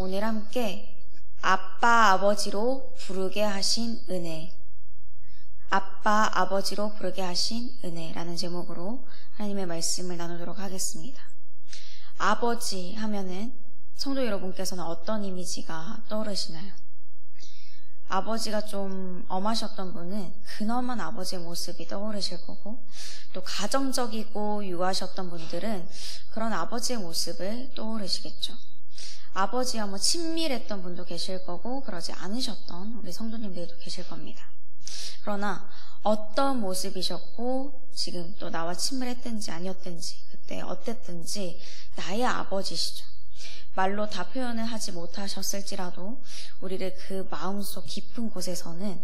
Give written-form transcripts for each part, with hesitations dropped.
오늘 함께 아빠 아버지로 부르게 하신 은혜, 아빠 아버지로 부르게 하신 은혜라는 제목으로 하나님의 말씀을 나누도록 하겠습니다. 아버지 하면은 성도 여러분께서는 어떤 이미지가 떠오르시나요? 아버지가 좀 엄하셨던 분은 근엄한 아버지의 모습이 떠오르실 거고, 또 가정적이고 유하셨던 분들은 그런 아버지의 모습을 떠오르시겠죠. 아버지와 친밀했던 분도 계실 거고, 그러지 않으셨던 우리 성도님들도 계실 겁니다. 그러나 어떤 모습이셨고 지금 또 나와 친밀했든지 아니었든지 그때 어땠든지 나의 아버지시죠. 말로 다 표현을 하지 못하셨을지라도 우리를 그 마음속 깊은 곳에서는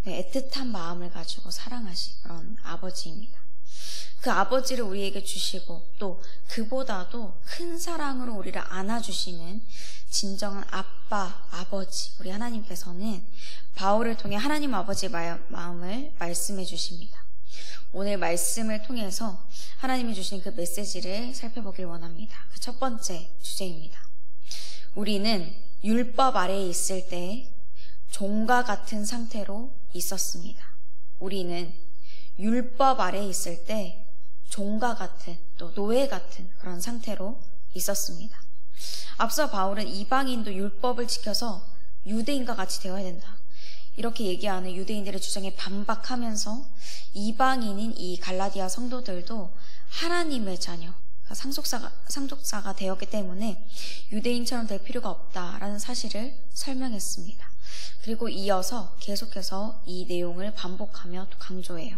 애틋한 마음을 가지고 사랑하신 그런 아버지입니다. 그 아버지를 우리에게 주시고 또 그보다도 큰 사랑으로 우리를 안아주시는 진정한 아빠, 아버지, 우리 하나님께서는 바울을 통해 하나님 아버지의 마음을 말씀해 주십니다. 오늘 말씀을 통해서 하나님이 주신 그 메시지를 살펴보길 원합니다. 그 첫 번째 주제입니다. 우리는 율법 아래에 있을 때 종과 같은 상태로 있었습니다. 우리는 율법 아래에 있을 때 종과 같은, 또 노예 같은 그런 상태로 있었습니다. 앞서 바울은 이방인도 율법을 지켜서 유대인과 같이 되어야 된다, 이렇게 얘기하는 유대인들의 주장에 반박하면서 이방인인 이 갈라디아 성도들도 하나님의 자녀, 상속자가 되었기 때문에 유대인처럼 될 필요가 없다라는 사실을 설명했습니다. 그리고 이어서 계속해서 이 내용을 반복하며 또 강조해요.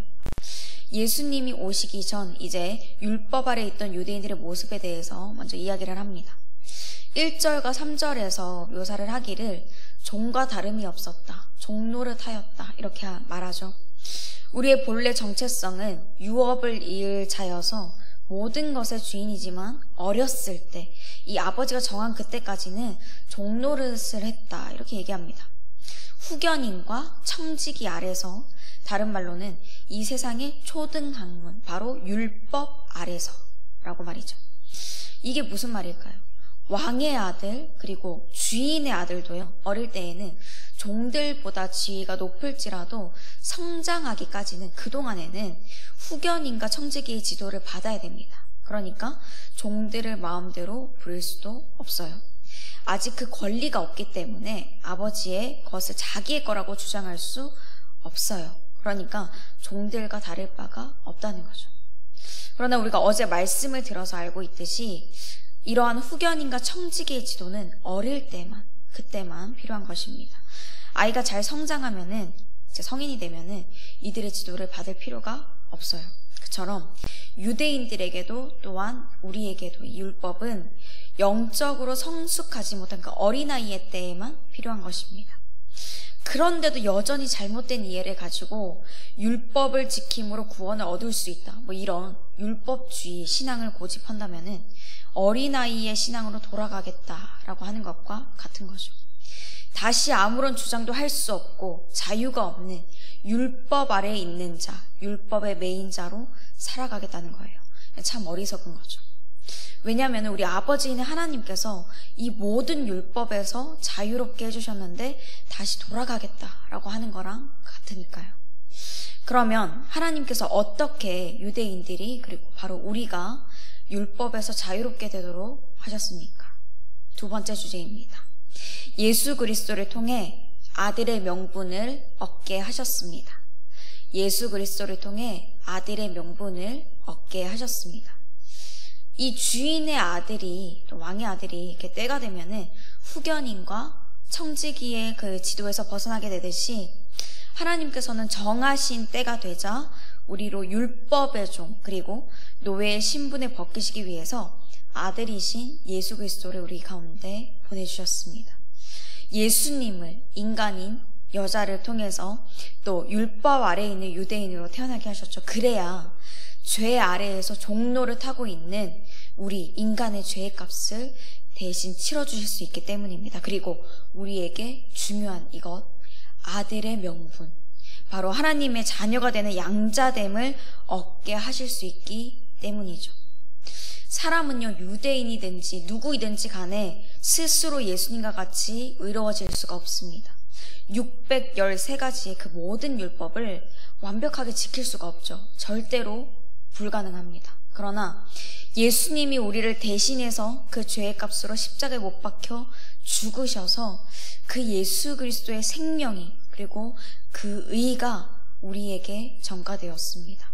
예수님이 오시기 전 이제 율법 아래 있던 유대인들의 모습에 대해서 먼저 이야기를 합니다. 1절과 3절에서 묘사를 하기를 종과 다름이 없었다, 종노릇하였다, 이렇게 말하죠. 우리의 본래 정체성은 유업을 이을 자여서 모든 것의 주인이지만 어렸을 때 이 아버지가 정한 그때까지는 종노릇을 했다, 이렇게 얘기합니다. 후견인과 청지기 아래서, 다른 말로는 이 세상의 초등학문, 바로 율법 아래서라고 말이죠. 이게 무슨 말일까요? 왕의 아들 그리고 주인의 아들도요, 어릴 때에는 종들보다 지위가 높을지라도 성장하기까지는 그동안에는 후견인과 청지기의 지도를 받아야 됩니다. 그러니까 종들을 마음대로 부릴 수도 없어요. 아직 그 권리가 없기 때문에 아버지의 것을 자기의 거라고 주장할 수 없어요. 그러니까 종들과 다를 바가 없다는 거죠. 그러나 우리가 어제 말씀을 들어서 알고 있듯이 이러한 후견인과 청지기의 지도는 어릴 때만, 그때만 필요한 것입니다. 아이가 잘 성장하면은, 이제 성인이 되면은 이들의 지도를 받을 필요가 없어요. 그처럼 유대인들에게도 또한 우리에게도 이 율법은 영적으로 성숙하지 못한 그 어린아이의 때에만 필요한 것입니다. 그런데도 여전히 잘못된 이해를 가지고 율법을 지킴으로 구원을 얻을 수 있다, 이런 율법주의 신앙을 고집한다면은 어린아이의 신앙으로 돌아가겠다라고 하는 것과 같은 거죠. 다시 아무런 주장도 할 수 없고 자유가 없는 율법 아래에 있는 자, 율법의 메인자로 살아가겠다는 거예요. 참 어리석은 거죠. 왜냐하면 우리 아버지인 하나님께서 이 모든 율법에서 자유롭게 해주셨는데 다시 돌아가겠다라고 하는 거랑 같으니까요. 그러면 하나님께서 어떻게 유대인들이, 그리고 바로 우리가 율법에서 자유롭게 되도록 하셨습니까? 두 번째 주제입니다. 예수 그리스도를 통해 아들의 명분을 얻게 하셨습니다. 예수 그리스도를 통해 아들의 명분을 얻게 하셨습니다. 이 주인의 아들이, 또 왕의 아들이 이렇게 때가 되면은 후견인과 청지기의 그 지도에서 벗어나게 되듯이 하나님께서는 정하신 때가 되자 우리로 율법의 종, 그리고 노예의 신분을 벗기시기 위해서 아들이신 예수 그리스도를 우리 가운데 보내주셨습니다. 예수님을 인간인 여자를 통해서 또 율법 아래에 있는 유대인으로 태어나게 하셨죠. 그래야 죄 아래에서 종노릇 하고 있는 우리 인간의 죄의 값을 대신 치러주실 수 있기 때문입니다. 그리고 우리에게 중요한 이것, 아들의 명분, 바로 하나님의 자녀가 되는 양자됨을 얻게 하실 수 있기 때문이죠. 사람은요, 유대인이든지 누구이든지 간에 스스로 예수님과 같이 의로워질 수가 없습니다. 613가지의 그 모든 율법을 완벽하게 지킬 수가 없죠. 절대로 불가능합니다. 그러나 예수님이 우리를 대신해서 그 죄의 값으로 십자가에 못 박혀 죽으셔서 그 예수 그리스도의 생명이, 그리고 그 의가 우리에게 전가되었습니다.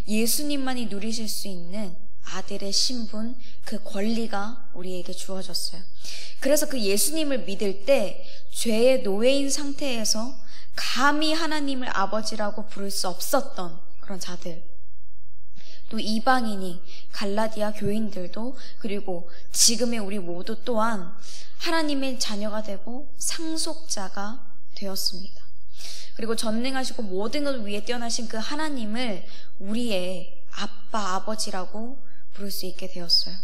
예수님만이 누리실 수 있는 아들의 신분, 그 권리가 우리에게 주어졌어요. 그래서 그 예수님을 믿을 때 죄의 노예인 상태에서 감히 하나님을 아버지라고 부를 수 없었던 그런 자들, 또 이방인이, 갈라디아 교인들도, 그리고 지금의 우리 모두 또한 하나님의 자녀가 되고 상속자가 되었습니다. 그리고 전능하시고 모든 것을 위에 뛰어나신 그 하나님을 우리의 아빠, 아버지라고 부를 수 있게 되었어요.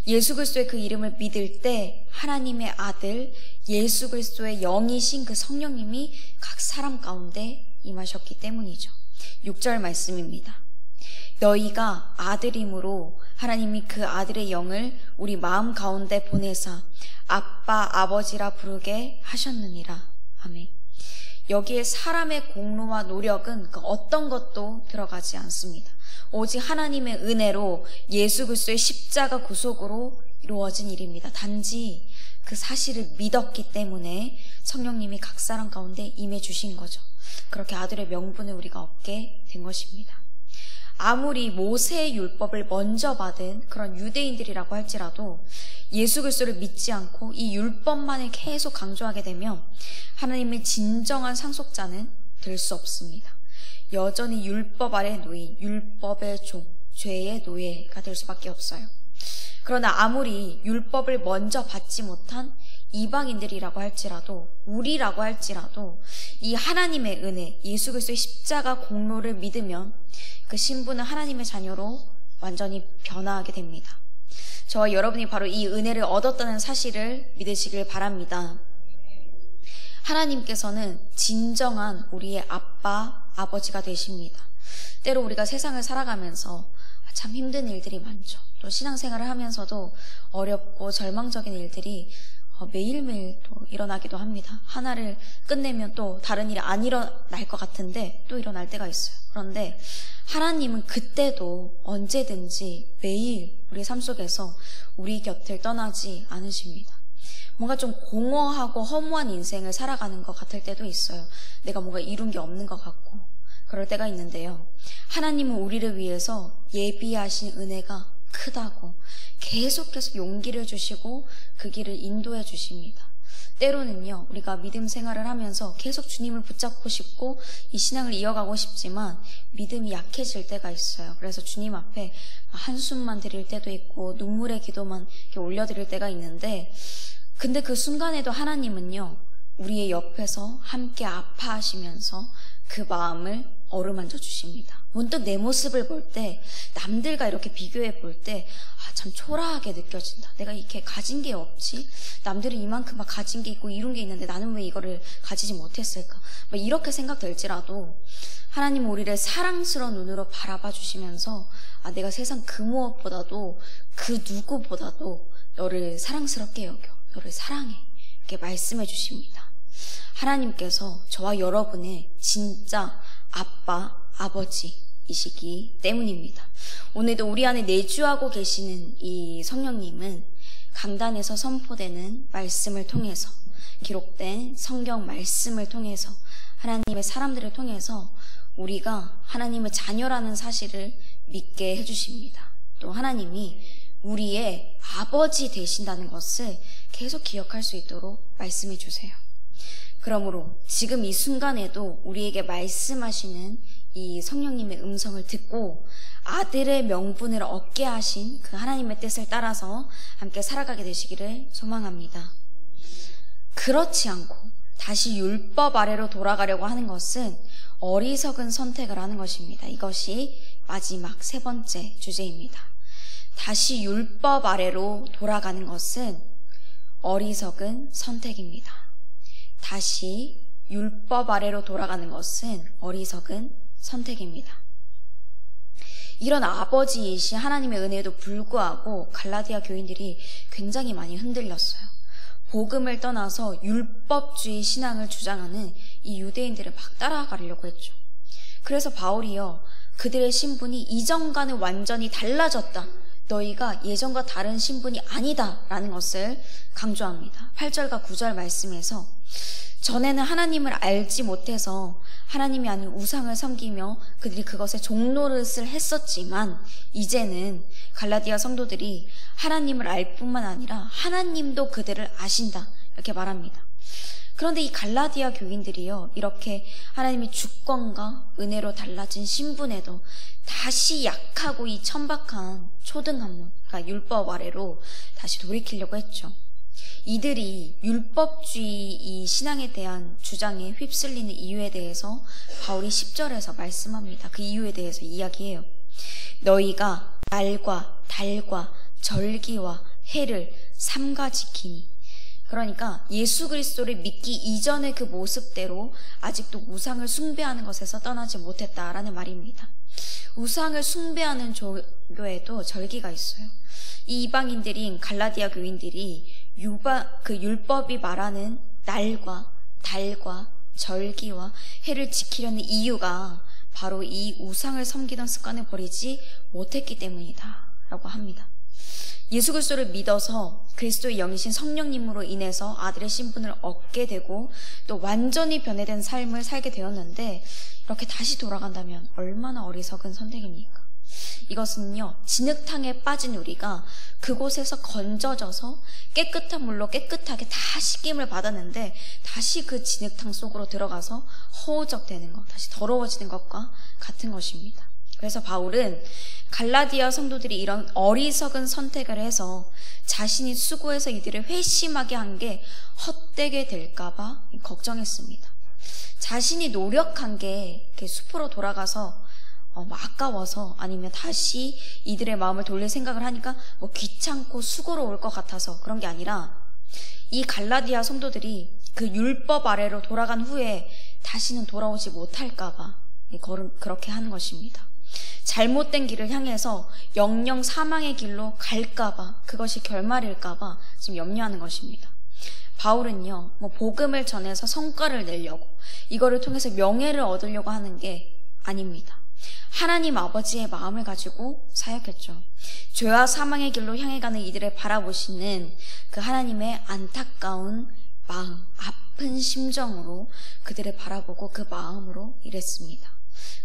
예수 그리스도의 그 이름을 믿을 때 하나님의 아들 예수 그리스도의 영이신 그 성령님이 각 사람 가운데 임하셨기 때문이죠. 6절 말씀입니다. 너희가 아들임으로 하나님이 그 아들의 영을 우리 마음 가운데 보내사 아빠, 아버지라 부르게 하셨느니라. 아멘. 여기에 사람의 공로와 노력은 그 어떤 것도 들어가지 않습니다. 오직 하나님의 은혜로 예수 그리스도의 십자가 구속으로 이루어진 일입니다. 단지 그 사실을 믿었기 때문에 성령님이 각 사람 가운데 임해 주신 거죠. 그렇게 아들의 명분을 우리가 얻게 된 것입니다. 아무리 모세의 율법을 먼저 받은 그런 유대인들이라고 할지라도 예수 그리스도를 믿지 않고 이 율법만을 계속 강조하게 되면 하나님의 진정한 상속자는 될 수 없습니다. 여전히 율법 아래 놓인 율법의 종, 죄의 노예가 될 수밖에 없어요. 그러나 아무리 율법을 먼저 받지 못한 이방인들이라고 할지라도, 우리라고 할지라도 이 하나님의 은혜, 예수 그리스도의 십자가 공로를 믿으면 그 신분은 하나님의 자녀로 완전히 변화하게 됩니다. 저와 여러분이 바로 이 은혜를 얻었다는 사실을 믿으시길 바랍니다. 하나님께서는 진정한 우리의 아빠, 아버지가 되십니다. 때로 우리가 세상을 살아가면서 참 힘든 일들이 많죠. 또 신앙생활을 하면서도 어렵고 절망적인 일들이 매일매일 또 일어나기도 합니다. 하나를 끝내면 또 다른 일이 안 일어날 것 같은데 또 일어날 때가 있어요. 그런데 하나님은 그때도 언제든지 매일 우리 삶 속에서 우리 곁을 떠나지 않으십니다. 뭔가 좀 공허하고 허무한 인생을 살아가는 것 같을 때도 있어요. 내가 뭔가 이룬 게 없는 것 같고 그럴 때가 있는데요. 하나님은 우리를 위해서 예비하신 은혜가 크다고 계속해서 용기를 주시고 그 길을 인도해 주십니다. 때로는요, 우리가 믿음 생활을 하면서 계속 주님을 붙잡고 싶고 이 신앙을 이어가고 싶지만 믿음이 약해질 때가 있어요. 그래서 주님 앞에 한숨만 드릴 때도 있고 눈물의 기도만 이렇게 올려드릴 때가 있는데, 근데 그 순간에도 하나님은요, 우리의 옆에서 함께 아파하시면서 그 마음을 어루만져 주십니다. 문득 내 모습을 볼 때, 남들과 이렇게 비교해 볼 때, 참 초라하게 느껴진다. 내가 이렇게 가진 게 없지? 남들은 이만큼 막 가진 게 있고 이룬 게 있는데 나는 왜 이거를 가지지 못했을까? 막 이렇게 생각될지라도 하나님은 우리를 사랑스러운 눈으로 바라봐 주시면서 내가 세상 그 무엇보다도 그 누구보다도 너를 사랑스럽게 여겨. 너를 사랑해. 이렇게 말씀해 주십니다. 하나님께서 저와 여러분의 진짜 아빠, 아버지이시기 때문입니다. 오늘도 우리 안에 내주하고 계시는 이 성령님은 강단에서 선포되는 말씀을 통해서, 기록된 성경 말씀을 통해서, 하나님의 사람들을 통해서 우리가 하나님의 자녀라는 사실을 믿게 해주십니다. 또 하나님이 우리의 아버지 되신다는 것을 계속 기억할 수 있도록 말씀해 주세요. 그러므로 지금 이 순간에도 우리에게 말씀하시는 이 성령님의 음성을 듣고 아들의 명분을 얻게 하신 그 하나님의 뜻을 따라서 함께 살아가게 되시기를 소망합니다. 그렇지 않고 다시 율법 아래로 돌아가려고 하는 것은 어리석은 선택을 하는 것입니다. 이것이 마지막 세 번째 주제입니다. 다시 율법 아래로 돌아가는 것은 어리석은 선택입니다. 다시 율법 아래로 돌아가는 것은 어리석은 선택입니다. 이런 아버지이신 하나님의 은혜에도 불구하고 갈라디아 교인들이 굉장히 많이 흔들렸어요. 복음을 떠나서 율법주의 신앙을 주장하는 이 유대인들을 막 따라가려고 했죠. 그래서 바울이요, 그들의 신분이 이전과는 완전히 달라졌다, 너희가 예전과 다른 신분이 아니다 라는 것을 강조합니다. 8절과 9절 말씀에서 전에는 하나님을 알지 못해서 하나님이 아닌 우상을 섬기며 그들이 그것에 종노릇을 했었지만 이제는 갈라디아 성도들이 하나님을 알 뿐만 아니라 하나님도 그들을 아신다, 이렇게 말합니다. 그런데 이 갈라디아 교인들이요, 이렇게 하나님의 주권과 은혜로 달라진 신분에도 다시 약하고 이 천박한 초등학문, 그러니까 율법 아래로 다시 돌이키려고 했죠. 이들이 율법주의 이 신앙에 대한 주장에 휩쓸리는 이유에 대해서 바울이 10절에서 말씀합니다. 그 이유에 대해서 이야기해요. 너희가 날과 달과 절기와 해를 삼가 지키니, 그러니까 예수 그리스도를 믿기 이전의 그 모습대로 아직도 우상을 숭배하는 것에서 떠나지 못했다라는 말입니다. 우상을 숭배하는 종교에도 절기가 있어요. 이 이방인들인 갈라디아 교인들이 그 율법이 말하는 날과 달과 절기와 해를 지키려는 이유가 바로 이 우상을 섬기던 습관을 버리지 못했기 때문이다 라고 합니다. 예수 그리스도를 믿어서 그리스도의 영이신 성령님으로 인해서 아들의 신분을 얻게 되고 또 완전히 변해된 삶을 살게 되었는데, 이렇게 다시 돌아간다면 얼마나 어리석은 선택입니까? 이것은요, 진흙탕에 빠진 우리가 그곳에서 건져져서 깨끗한 물로 깨끗하게 다 씻김을 받았는데 다시 그 진흙탕 속으로 들어가서 허우적대는 것, 다시 더러워지는 것과 같은 것입니다. 그래서 바울은 갈라디아 성도들이 이런 어리석은 선택을 해서 자신이 수고해서 이들을 회심하게 한 게 헛되게 될까봐 걱정했습니다. 자신이 노력한 게 이렇게 숲으로 돌아가서 아까워서, 아니면 다시 이들의 마음을 돌릴 생각을 하니까 귀찮고 수고로울 것 같아서 그런 게 아니라, 이 갈라디아 성도들이 그 율법 아래로 돌아간 후에 다시는 돌아오지 못할까봐 그렇게 하는 것입니다. 잘못된 길을 향해서 영영 사망의 길로 갈까봐, 그것이 결말일까봐 지금 염려하는 것입니다. 바울은요, 복음을 전해서 성과를 내려고, 이거를 통해서 명예를 얻으려고 하는 게 아닙니다. 하나님 아버지의 마음을 가지고 사역했죠. 죄와 사망의 길로 향해 가는 이들을 바라보시는 그 하나님의 안타까운 마음, 아픈 심정으로 그들을 바라보고 그 마음으로 일했습니다.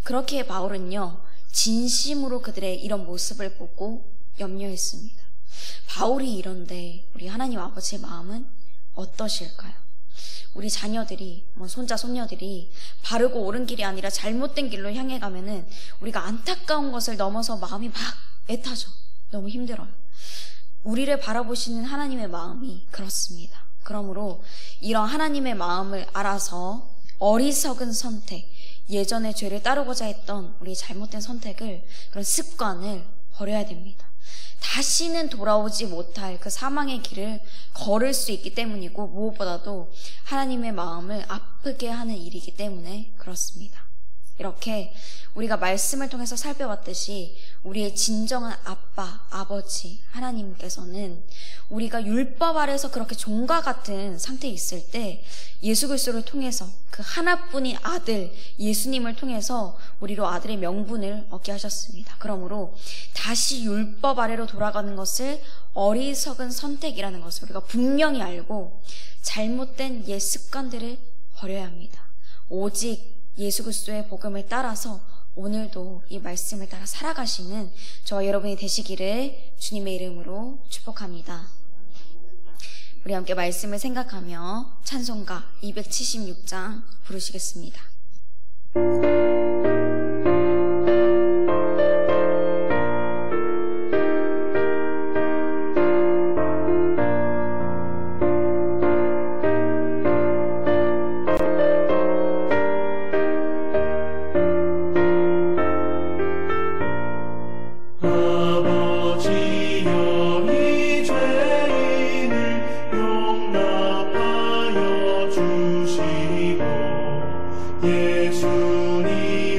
그렇게 바울은요, 진심으로 그들의 이런 모습을 보고 염려했습니다. 바울이 이런데 우리 하나님 아버지의 마음은 어떠실까요? 우리 자녀들이, 손자, 손녀들이 바르고 옳은 길이 아니라 잘못된 길로 향해 가면은 우리가 안타까운 것을 넘어서 마음이 막 애타죠. 너무 힘들어요. 우리를 바라보시는 하나님의 마음이 그렇습니다. 그러므로 이런 하나님의 마음을 알아서 어리석은 선택, 예전에 죄를 따르고자 했던 우리 잘못된 선택을, 그런 습관을 버려야 됩니다. 다시는 돌아오지 못할 그 사망의 길을 걸을 수 있기 때문이고, 무엇보다도 하나님의 마음을 아프게 하는 일이기 때문에 그렇습니다. 이렇게 우리가 말씀을 통해서 살펴봤듯이 우리의 진정한 아빠, 아버지 하나님께서는 우리가 율법 아래서 그렇게 종과 같은 상태에 있을 때 예수 그리스도를 통해서, 그 하나뿐인 아들 예수님을 통해서 우리로 아들의 명분을 얻게 하셨습니다. 그러므로 다시 율법 아래로 돌아가는 것을 어리석은 선택이라는 것을 우리가 분명히 알고 잘못된 옛 습관들을 버려야 합니다. 오직 예수 그리스도의 복음을 따라서 오늘도 이 말씀을 따라 살아가시는 저와 여러분이 되시기를 주님의 이름으로 축복합니다. 우리 함께 말씀을 생각하며 찬송가 276장 부르시겠습니다. 예수님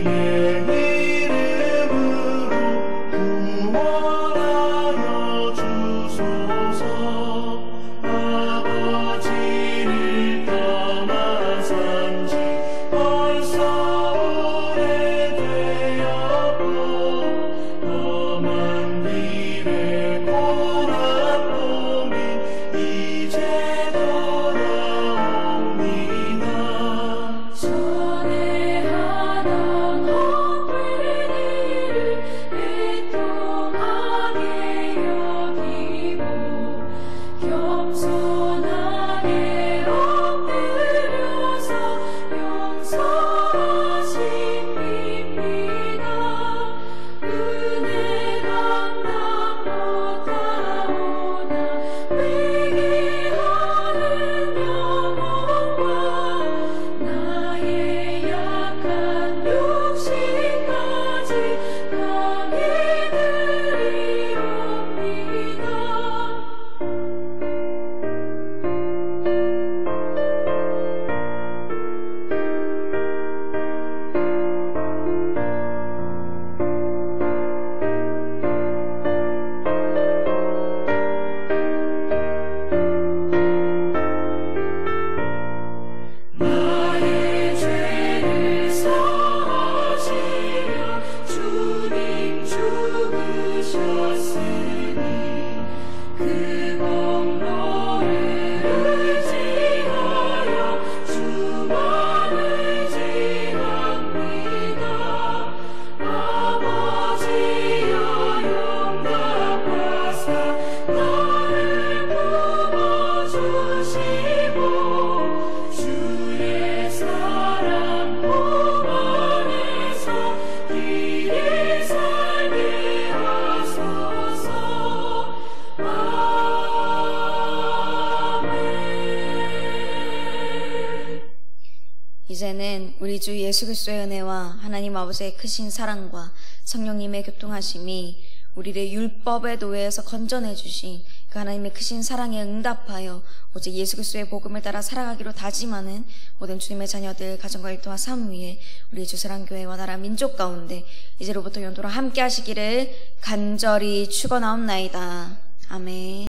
이제는 우리 주 예수 그리스도의 은혜와 하나님 아버지의 크신 사랑과 성령님의 교통하심이 우리를 율법의 노예에서 건져내 주신 그 하나님의 크신 사랑에 응답하여 오직 예수 그리스도의 복음을 따라 살아가기로 다짐하는 모든 주님의 자녀들 가정과 일터와 삶 위에 우리 주사랑교회와 나라 민족 가운데 이제로부터 영원토록 함께 하시기를 간절히 축원하옵나이다. 아멘.